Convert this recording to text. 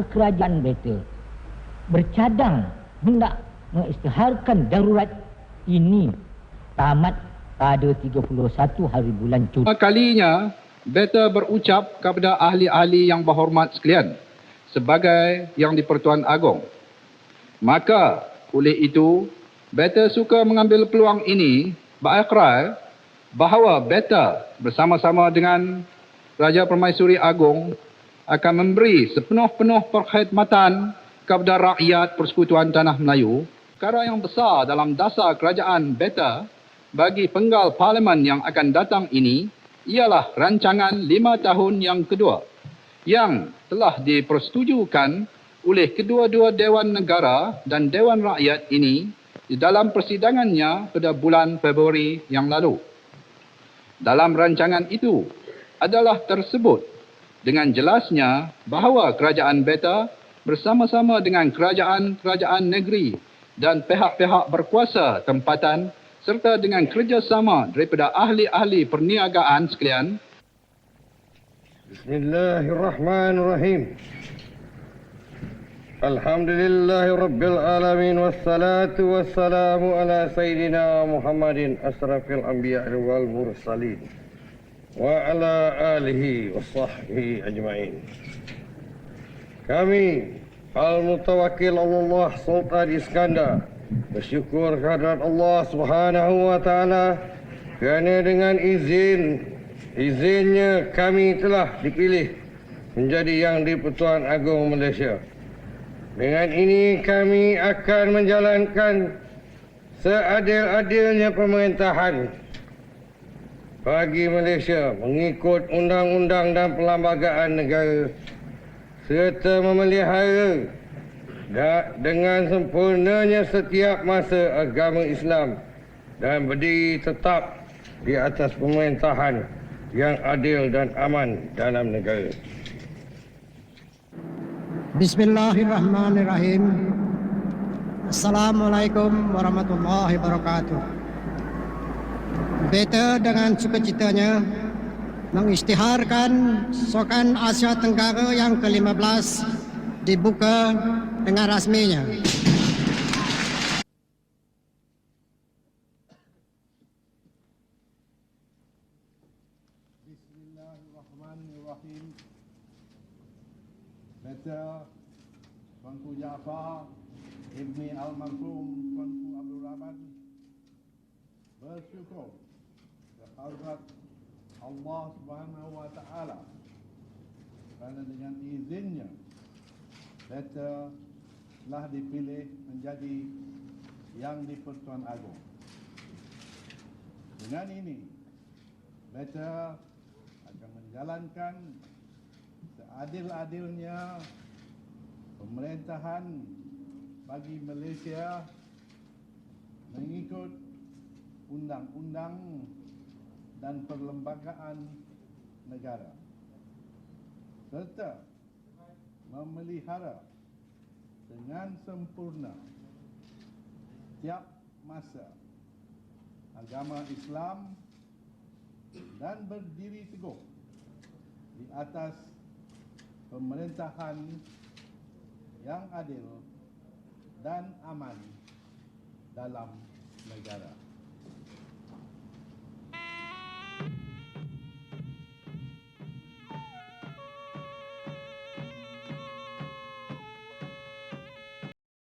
kerajaan mereka bercadang hendak mengisytiharkan darurat ini tamat pada 31 hari bulan Jun. Kalinya, beta berucap kepada ahli-ahli yang berhormat sekalian sebagai yang di-Pertuan Agong. Maka, oleh itu, beta suka mengambil peluang ini berakrar bahawa beta bersama-sama dengan Raja Permaisuri Agong akan memberi sepenuh-penuh perkhidmatan kepada rakyat Persekutuan Tanah Melayu. Perkara yang besar dalam dasar kerajaan beta bagi penggal parlimen yang akan datang ini ialah rancangan 5 tahun yang kedua yang telah dipersetujukan oleh kedua-dua Dewan Negara dan Dewan Rakyat ini di dalam persidangannya pada bulan Februari yang lalu. Dalam rancangan itu adalah tersebut dengan jelasnya bahawa kerajaan beta bersama-sama dengan kerajaan-kerajaan negeri dan pihak-pihak berkuasa tempatan serta dengan kerjasama daripada ahli-ahli perniagaan sekalian. Bismillahirrahmanirrahim. Alhamdulillahirabbil alamin wassalatu wassalamu ala sayyidina Muhammadin asrafil anbiya wal mursalin wa ala alihi washabbihi ajmain. Kami Al-Mutawakkil Allah Sultan Iskandar bersyukur kehadrat Allah Subhanahu wa taala kerana dengan izinnya kami telah dipilih menjadi Yang di-Pertuan Agong Malaysia. Dengan ini kami akan menjalankan seadil-adilnya pemerintahan bagi Malaysia mengikut undang-undang dan perlembagaan negara serta memelihara dengan sempurnanya setiap masa agama Islam dan berdiri tetap di atas pemerintahan yang adil dan aman dalam negara. Bismillahirrahmanirrahim. Assalamualaikum warahmatullahi wabarakatuh. Beta dengan sukacitanya mengisytiharkan Sukan Asia Tenggara yang ke-15 dibuka dengan rasminya. Bismillahirrahmanirrahim. Beta Tuanku Jaafar Ibni Al-Marhum Tuanku Abdul Rahman bersyukur kehadrat Allah Subhanahu wa taala kerana dengan izinnya beta telah dipilih menjadi Yang di-Pertuan Agong. Dengan ini beta akan menjalankan seadil-adilnya pemerintahan bagi Malaysia mengikut undang-undang dan perlembagaan negara serta memelihara dengan sempurna setiap masa agama Islam dan berdiri teguh di atas pemerintahan yang adil dan aman dalam negara.